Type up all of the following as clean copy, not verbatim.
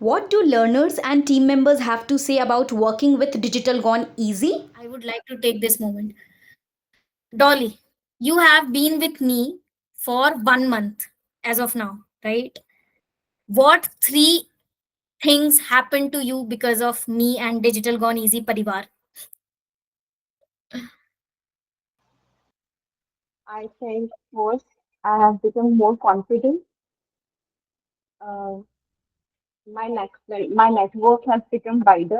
What do learners and team members have to say about working with digital gone easy? I would like to take this moment. Dolly, you have been with me for 1 month as of now, right? What three things happened to you because of me and Digital Gone Easy Parivar? I think first I have become more confident. Uh, my network has become wider,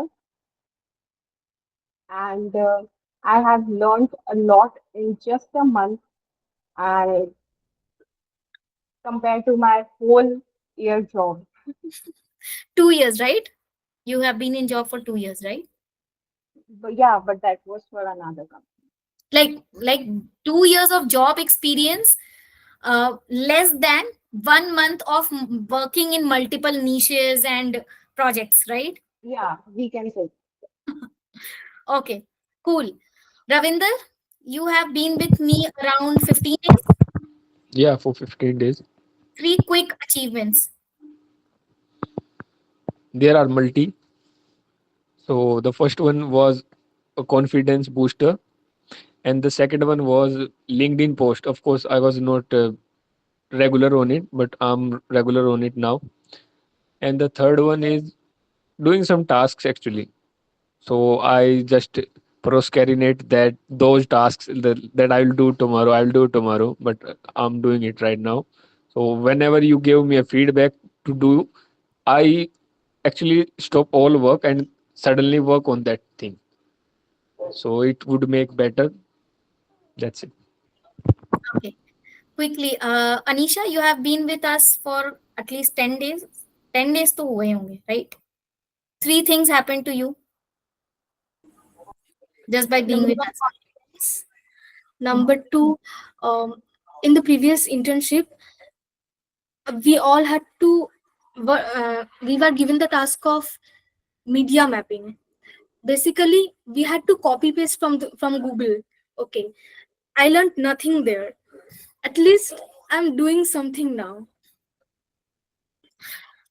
and I have learned a lot in just a month. I compared to my whole year job. 2 years, right? You have been in job for 2 years, right? But yeah, but that was for another company. Like 2 years of job experience, less than 1 month of working in multiple niches and projects, right? Yeah, we can say. Okay, cool. Ravinder, you have been with me around 15 days. Yeah, for 15 days. Three quick achievements. There are multi. So the first one was a confidence booster, and the second one was LinkedIn post. Of course, I was not regular on it, but I'm regular on it now. And the third one is doing some tasks actually. So I just procrastinate that those tasks that I'll do tomorrow, I'll do tomorrow, but I'm doing it right now. So whenever you give me a feedback to do, I actually stop all work and suddenly work on that thing. So it would make better. That's it. Okay, quickly. Anisha, you have been with us for at least 10 days. 10 days to हुए होंगे, right? Three things happened to you just by being with us. Number two, um, in the previous internship, we all had to, we were given the task of media mapping. Basically, we had to copy paste from Google. Okay, I learned nothing there. At least I'm doing something now.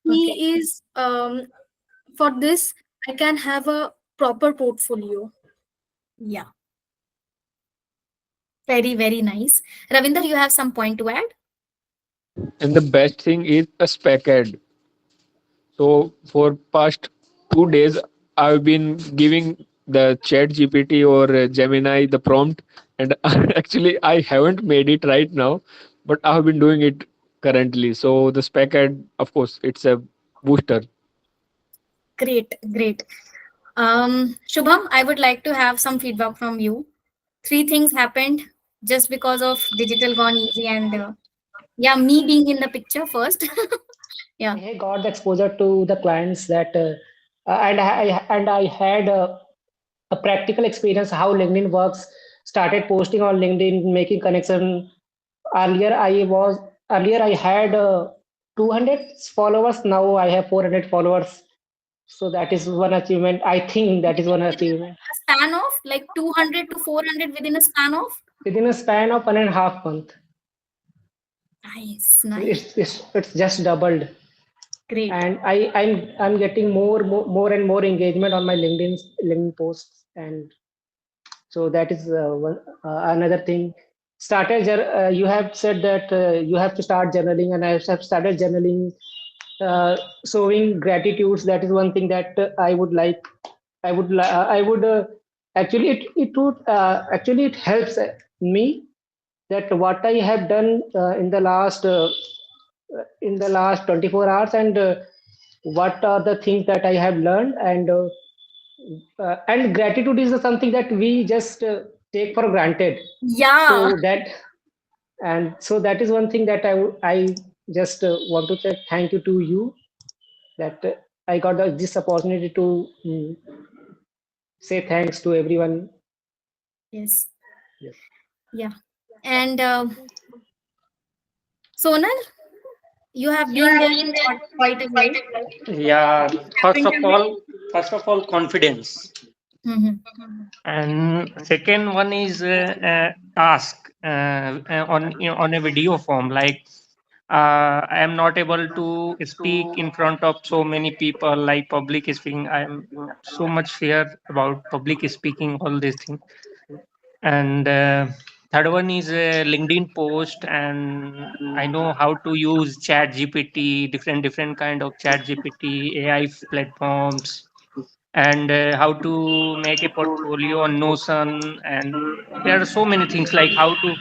Okay. He is for this I can have a proper portfolio. Yeah. Very, very nice. Ravinder, you have some point to add? And the best thing is a spec ad. So for past 2 days, I've been giving the Chat GPT or Gemini the prompt, and actually I haven't made it right now, but I've been doing it currently. So the spec ad, of course, it's a booster. Great, great. Shubham, I would like to have some feedback from you. Three things happened just because of Digital Gone Easy and yeah, me being in the picture first. Yeah. I got the exposure to the clients that, and I had a practical experience how LinkedIn works. Started posting on LinkedIn, making connection. Earlier, I had 200 followers. Now I have 400 followers. So that is one achievement. I think that is one Within achievement a span of like 200 to 400 within a span of? within a span of 1.5 months. Nice, So nice. it's just doubled. Great. And I'm getting more and more engagement on my LinkedIn posts, and so that is another thing. You have said that you have to start journaling, and I have started journaling, showing gratitudes. That is one thing that I would actually it helps me that what I have done in the last 24 hours, and what are the things that I have learned, and gratitude is something that we just take for granted. Yeah. So that is one thing that I just want to say thank you to you, that I got this opportunity to say thanks to everyone. Yes. Yes. Yeah. And Sonal, you have been there for quite a while. Yeah, first Happened of to you? all, confidence, Mhm. and second one is task on a video form. Like I am not able to speak in front of so many people, like public speaking. I am so much fear about public speaking, all these things. And third one is a LinkedIn post, and I know how to use Chat GPT, different kind of Chat GPT, AI platforms, and how to make a portfolio on Notion. And there are so many things like how to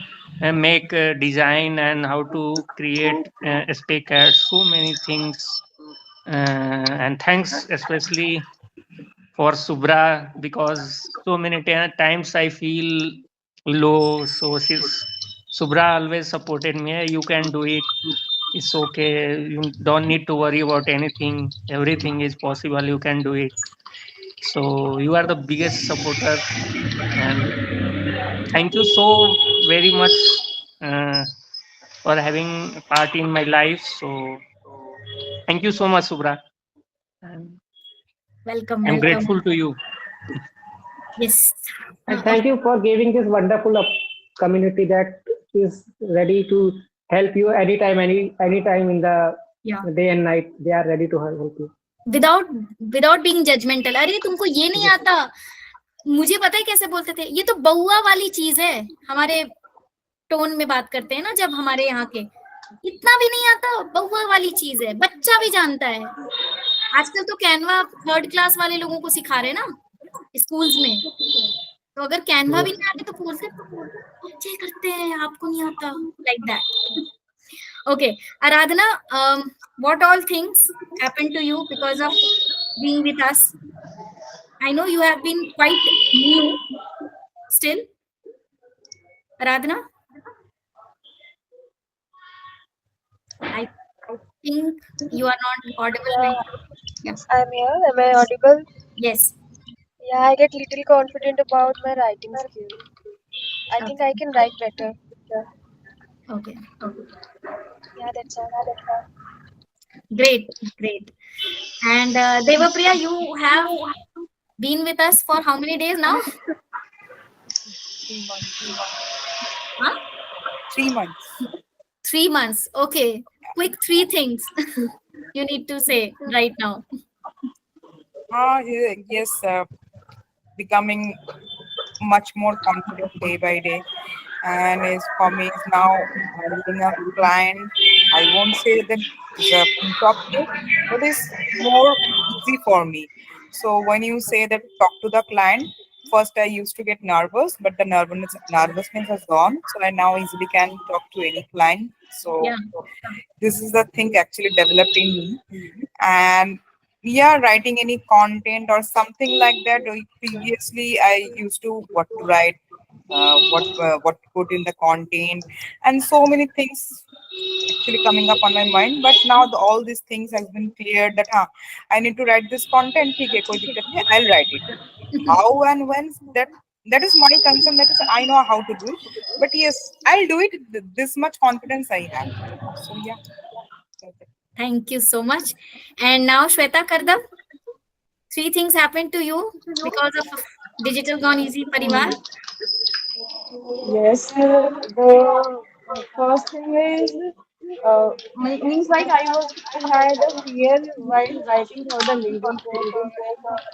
make a design and how to create a spec ad. So many things, and thanks especially for Subra, because so many times I feel low. So Subra always supported me. "Hey, you can do it. It's okay. You don't need to worry about anything. Everything is possible. You can do it." So you are the biggest supporter, and thank you so very much uh, for having a part in my life. So thank you so much, Subra. And Welcome, I'm welcome. grateful to you. Yes. And thank you for giving this wonderful community that is ready to help you anytime in the Yeah. day and night. They are ready to help you. Without being judgmental. अरे तुमको ये नहीं आता, मुझे पता है कैसे बोलते थे, ये तो बउआ वाली चीज है, हमारे टोन में बात करते हैं ना जब हमारे यहाँ के, इतना भी नहीं आता, बउआ वाली चीज है, बच्चा भी जानता है। आजकल तो कैनवा 3rd क्लास वाले लोगों को सिखा रहे हैं ना स्कूल्स में, तो अगर कैनवा भी नहीं आते तो बोलते बच्चे करते हैं, आपको नहीं आता, like that. Okay, Aradhana, what all things happened to you because of being with us? I know you have been quite new still. Aradhana, I think you are not audible right now. Yeah. I'm here. Am I audible? Yes. Yeah, I get little confident about my writing skill. I think I can write better. Okay. Yeah, that's all. Great. Great. And Devapriya, you have been with us for how many days now? 3 months. Huh? 3 months. 3 months. Okay. Quick 3 things you need to say right now. Yes, becoming much more confident day by day. And is for me is now handling a client. I won't say that it's a pinch of cake, but it's more easy for me. So when you say that talk to the client, first I used to get nervous, but the nervousness has gone. So I now easily can talk to any client. So Yeah. this is the thing actually developed in me. And yeah, writing any content or something like that. Previously I used to what to write, what to put in the content, and so many things actually coming up on my mind. But now all these things has been cleared that I need to write this content. ठीक है, कोई दिक्कत नहीं है, I'll write it. How and when, that is my concern. That is, I know how to do it. But yes, I'll do it. This much confidence I have. So yeah. That's it. Thank you so much. And now Shweta Kardam, 3 things happened to you because of Digital Gone Easy Parivar. Yes, the first thing is means like I had a fear while writing for the LinkedIn post or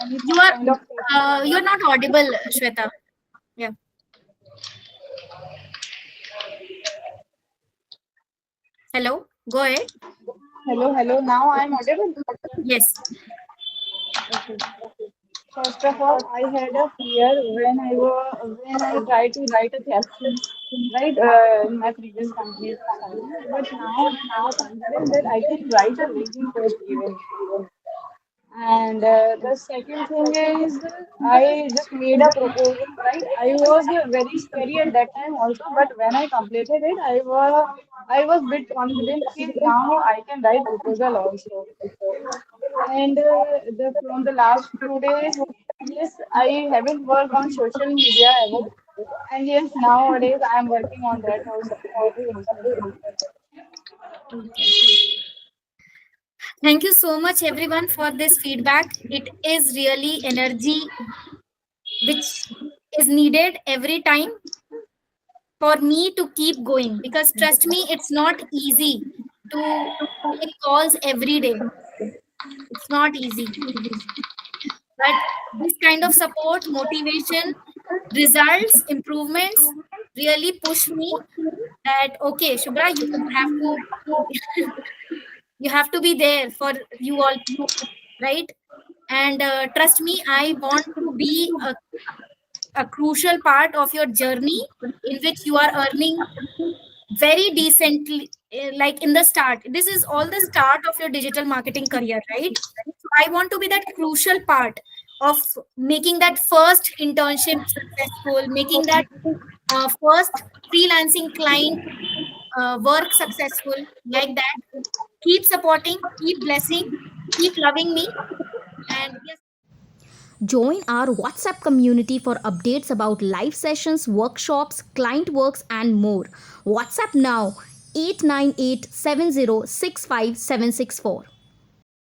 any You kind of are you're not audible, Shweta. Yeah. Hello, go ahead. hello. Now I'm audible. Yes. Okay. First of all, I had a fear when I tried to write a caption, right, in my previous company's assignment. But now I'm so confident that I can write a LinkedIn post even. And the second thing is, I just made a proposal, right? I was very scary at that time also, but when I completed it, I was bit confident. Okay, now I can write proposal also. And from the last 2 days, yes, I haven't worked on social media ever. And yes, nowadays I'm working on that also. That is also important. Thank you so much, everyone, for this feedback. It is really energy which is needed every time for me to keep going, because trust me, it's not easy to take calls every day. It's not easy. But this kind of support, motivation, results, improvements really push me that okay, Shubhra, you have to you have to be there for you all, right? And trust me, I want to be a crucial part of your journey in which you are earning very decently, like in the start. This is all the start of your digital marketing career, right? So I want to be that crucial part of making that first internship successful, making that first freelancing client work successful, like that. Keep supporting, keep blessing, keep loving me. And yes. Join our WhatsApp community for updates about live sessions, workshops, client works, and more. WhatsApp now 898 7065764.